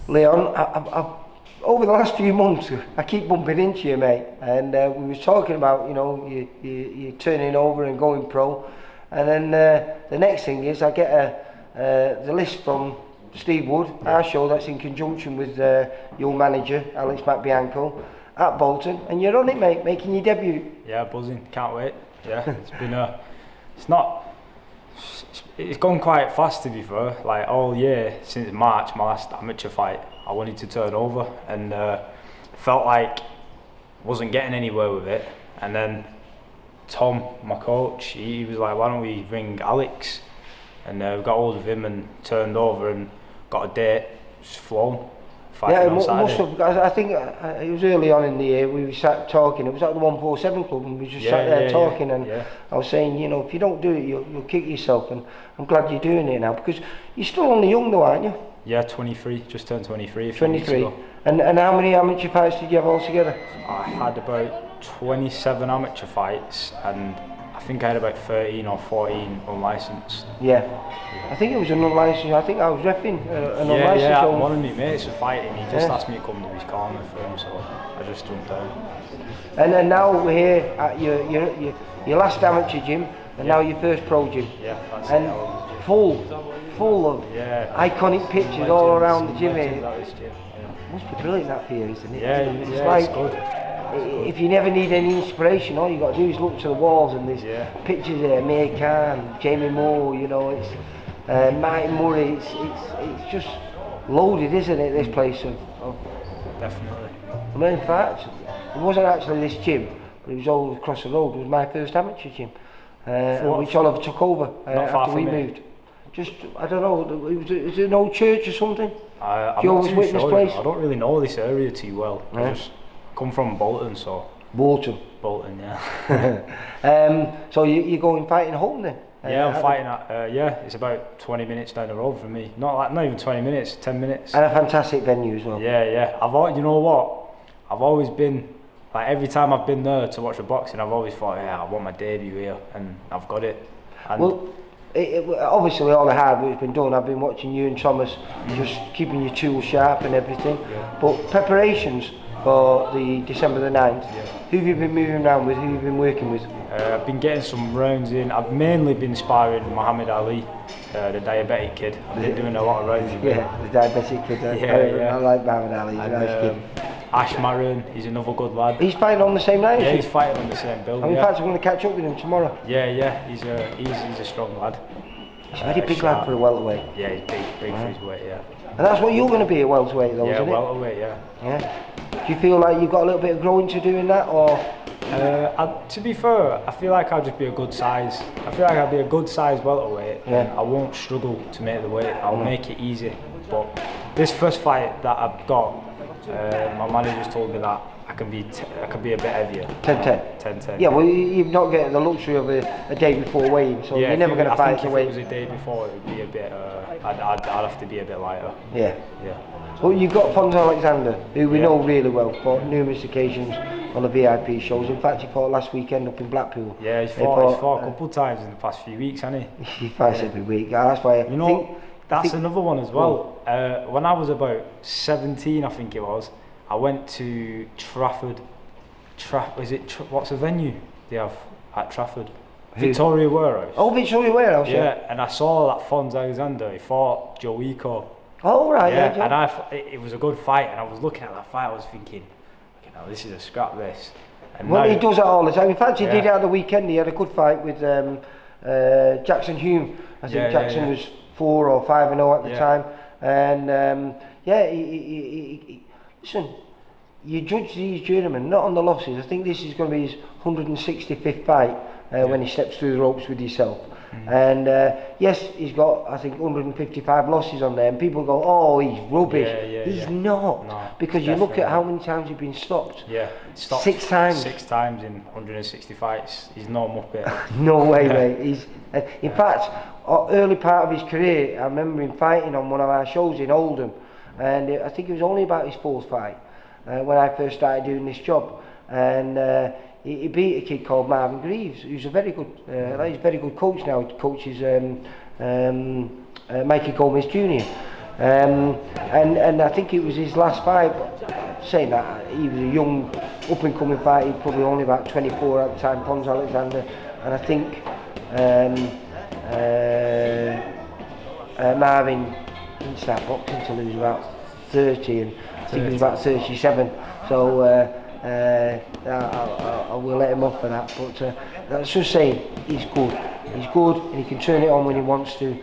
Leon, I've over the last few months, I keep bumping into you, mate, and we was talking about, you know, you turning over and going pro, and then the next thing is I get the list from Steve Wood, our show that's in conjunction with your manager, Alex Matvienko, at Bolton, and you're on it, mate, making your debut. Yeah, buzzing, can't wait. Yeah, it's been it's gone quite fast, to be fair. Like all year since March, my last amateur fight, I wanted to turn over, and felt like wasn't getting anywhere with it. And then Tom, my coach, he was like, "Why don't we ring Alex?" And we got hold of him and turned over and got a date. Just flown. Yeah, it must have. I think it was early on in the year. We sat talking. It was at the 147 Club, and we just sat there talking. And I was saying, you know, if you don't do it, you'll kick yourself. And I'm glad you're doing it now, because you're still only young, though, aren't you? Yeah, 23. Just turned 23. 23. And how many amateur fights did you have altogether? I had about 27 amateur fights, and I think I had about 13 or 14 unlicensed. Yeah. I think it was an unlicensed. I think I was reffing an unlicensed. Yeah, one of my mates was fighting. He just asked me to come to his corner for him, so I just jumped down. And then now we're here at your last amateur gym, and now your first pro gym. Yeah, that's and it. full of iconic pictures all around the gym here. Must be brilliant that for you, isn't it? Yeah, it's good. If you never need any inspiration, all you got to do is look to the walls, and there's pictures there. Amir Khan, Jamie Moore, you know, it's Martin Murray. It's just loaded, isn't it? This place of definitely. I mean, in fact, it wasn't actually this gym, but it was all across the road. It was my first amateur gym, which Oliver took over after we moved. Just, I don't know, is it an old church or something? I'm you not always too witness sure. place? I don't really know this area too well. I just come from Bolton, so. Bolton, yeah. So you're going fighting home then? Yeah, I'm fighting at, it's about 20 minutes down the road from me. Not even 20 minutes, 10 minutes. And a fantastic venue as well. Yeah. You know what? I've always been, like every time I've been there to watch the boxing, I've always thought, I want my debut here, and I've got it. And well, obviously all the hard work's been done. I've been watching you and Thomas, just keeping your tools sharp and everything. Yeah. But preparations for the December the 9th, who have you been moving around with, who have you been working with? I've been getting some rounds in. I've mainly been sparring Muhammad Ali, the diabetic kid. I've been doing a lot of rounds with him. Yeah, the diabetic kid. I like Muhammad Ali, he's a nice kid. Ash Maroon, he's another good lad. He's fighting on the same night? Yeah, he's fighting on the same bill. In fact, I'm going to catch up with him tomorrow. Yeah, he's a strong lad. He's a very big lad for a welterweight. Yeah, he's big for his weight, yeah. And that's what you're going to be, a welterweight though, isn't it? Yeah, welterweight, yeah. Do you feel like you've got a little bit of growing to do in that, or? To be fair, I feel like I'll just be a good size. I feel like I'll be a good size welterweight. Yeah. I won't struggle to make the weight. I'll make it easy. But this first fight that I've got, my manager's told me that I can be a bit heavier. 10-10. 10-10. Yeah, well, you're not getting the luxury of a day before weighing, so you're never going to fight the weight. If it was a day before, it would be a bit. I'd have to be a bit lighter. Yeah. Yeah. Well, you've got Fonz Alexander, who we know really well, fought numerous occasions on the VIP shows. In fact, he fought last weekend up in Blackpool. Yeah, he's fought a couple of times in the past few weeks, hasn't he? He fights every week. That's why that's another one as well. When I was about 17, I think it was, I went to Trafford. What's the venue they have at Trafford? Victoria Warehouse. Oh, Victoria Warehouse. Yeah, and I saw that Fonz Alexander. He fought Joe Eco. Oh right. Yeah, and it was a good fight, and I was looking at that fight. I was thinking, this is a scrap this. And well, he does that all the time. In fact, he did it at the weekend. He had a good fight with Jackson Hume. I think Jackson was 4 or 5-0 at the time, and listen. You judge these journeymen not on the losses. I think this is going to be his 165th fight when he steps through the ropes with himself. And yes, he's got, I think, 155 losses on there, and people go, oh, he's rubbish. He's not. No, because you look at how many times he's been stopped. Yeah, stopped 6 times. 6 times in 160 fights. He's no muppet. No way, mate. He's in fact, early part of his career, I remember him fighting on one of our shows in Oldham, and I think it was only about his 4th fight when I first started doing this job, and he beat a kid called Marvin Greaves, who's a very good, he's a very good coach now. He coaches Mikey Gomez Jr. And I think it was his last fight. Saying that, he was a young, up-and-coming fighter. He was probably only about 24 at the time, Pons Alexander. And I think Marvin didn't start boxing until he was about 30, and I think he was about 37. So I will let him off for that. But that's just saying, he's good. He's good, and he can turn it on when he wants to.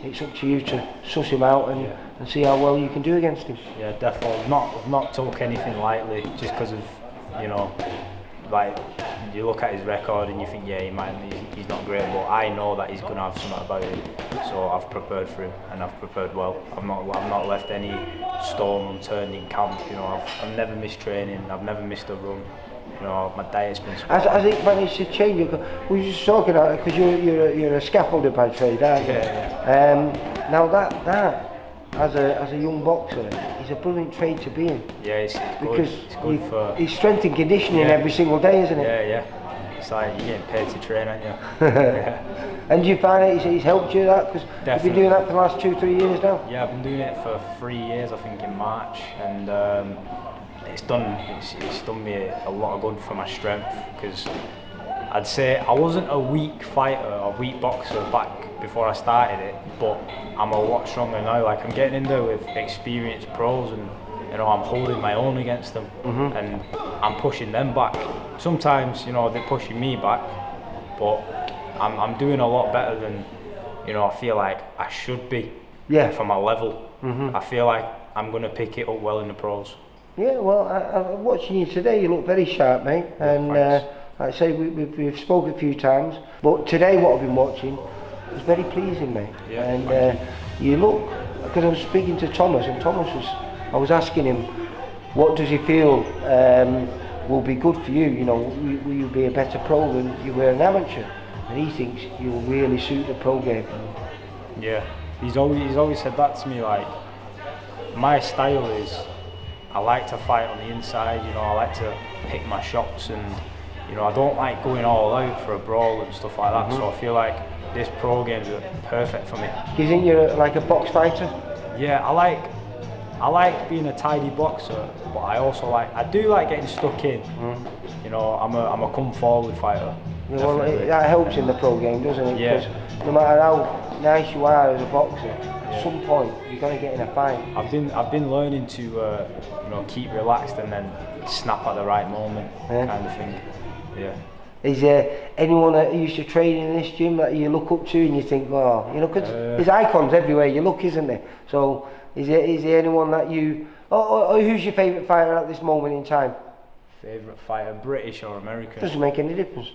It's up to you to suss him out and see how well you can do against him. Yeah, definitely. I've not took anything lightly, just because of, you know, like, you look at his record and you think, yeah, he's not great, but I know that he's going to have something about him. So I've prepared for him, and I've prepared well. I've not left any stone unturned in camp. You know, I've never missed training. I've never missed a run. You know, my diet's been spot on. I think managed to change. We were just talking about it because you're a scaffolder by trade, aren't you? Yeah. Now that as a young boxer, is a brilliant trade to be in. Yeah, it's because good. It's good for. It's strength and conditioning every single day, isn't it? Yeah. It's like you're getting paid to train, aren't you? Yeah. And do you find it's helped you that? Because you've been doing that for the last 2-3 years now. Yeah, I've been doing it for 3 years, I think, in March, and it's done me a lot of good for my strength. Because I'd say I wasn't a weak fighter or weak boxer back before I started it, but I'm a lot stronger now. Like, I'm getting in there with experienced pros, and you know, I'm holding my own against them, and I'm pushing them back. Sometimes, you know, they're pushing me back, but I'm doing a lot better than, you know, I feel like I should be. Yeah. For my level. I feel like I'm going to pick it up well in the pros. Yeah, well, I'm watching you today. You look very sharp, mate. And like I say, we've spoken a few times, but today what I've been watching was very pleasing, mate. Yeah, and you look, because I was speaking to Thomas, and I was asking him, what does he feel will be good for you? You know, will you be a better pro than you were an amateur? And he thinks you'll really suit the pro game. Yeah, he's always said that to me. Like, my style is, I like to fight on the inside. You know, I like to pick my shots, and you know, I don't like going all out for a brawl and stuff like that. So I feel like this pro game's perfect for me. Do you think you're like a box fighter? Yeah, I like being a tidy boxer, but I do like getting stuck in. You know, I'm a come forward fighter. Yeah, well, that helps in the pro game, doesn't it? Yeah. Because no matter how nice you are as a boxer, at some point you're going to get in a fight. I've been learning to you know, keep relaxed and then snap at the right moment, kind of thing. Yeah. Is there anyone that used to train in this gym that you look up to and you think, oh, you know, because there's icons everywhere you look, isn't there? So is there anyone that you, or who's your favourite fighter at this moment in time? Favourite fighter, British or American? Doesn't make any difference.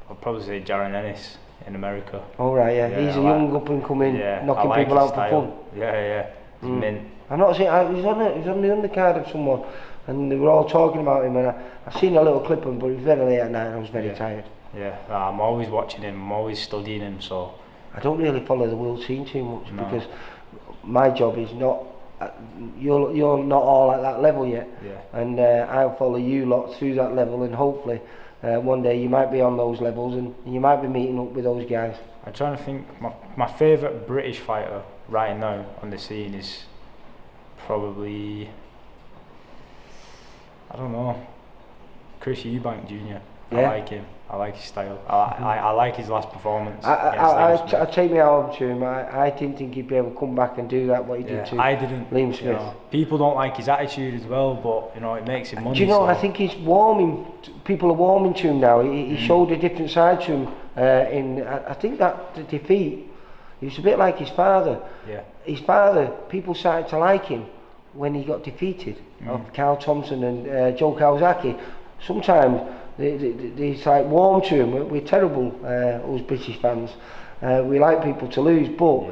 I'd probably say Jaron Ennis in America. Oh right, yeah. He's a young up and coming, knocking people out for fun. Yeah. He's mint. I'm not saying he's on the undercard of someone, and they were all talking about him, and I seen a little clip of him, but it was very late at night and I was very tired. Yeah, I'm always watching him, I'm always studying him, so... I don't really follow the world scene too much because my job is not, you're not all at that level yet, and I'll follow you lot through that level, and hopefully one day you might be on those levels and you might be meeting up with those guys. I'm trying to think, my favourite British fighter right now on the scene is probably, I don't know, Chris Eubank Jr. I like him. I like his style. I like his last performance. I take my arm to him. I didn't think he'd be able to come back and do that, what he did to Liam Smith. You know, people don't like his attitude as well, but you know, it makes him money. Do you know, I think he's warming, people are warming to him now. He showed a different side to him I think that the defeat, he was a bit like his father. Yeah. His father, people started to like him when he got defeated of Carl Thompson and Joe Kawasaki. Sometimes it's like warm to him. We're terrible, us British fans. We like people to lose, but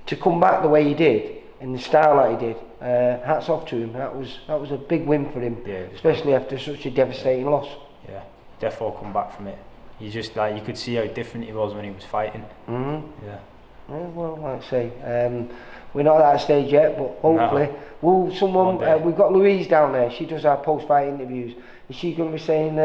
to come back the way he did, in the style that he did, hats off to him. That was a big win for him, especially after such a devastating loss. Yeah, definitely come back from it. He just, like, you could see how different he was when he was fighting. Yeah, well, like I say, we're not at that stage yet, but hopefully, we've got Louise down there. She does our post-fight interviews. Is she going to be saying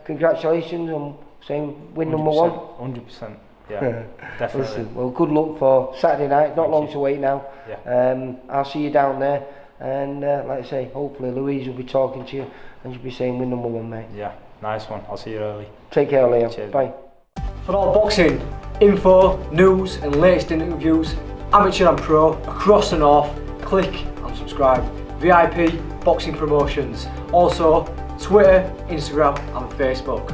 congratulations and saying win number 1? 100%. Yeah, definitely. Listen, well, good luck for Saturday night. Not Thank long you. to wait now. Yeah. I'll see you down there, and like I say, hopefully Louise will be talking to you, and she'll be saying we're number one, mate. Yeah, nice one. I'll see you early. Take care, Leon. Cheers, Bye. mate. For all boxing info, news and latest interviews, amateur and pro, across the north, click and subscribe. VIP Boxing Promotions. Also, Twitter, Instagram and Facebook.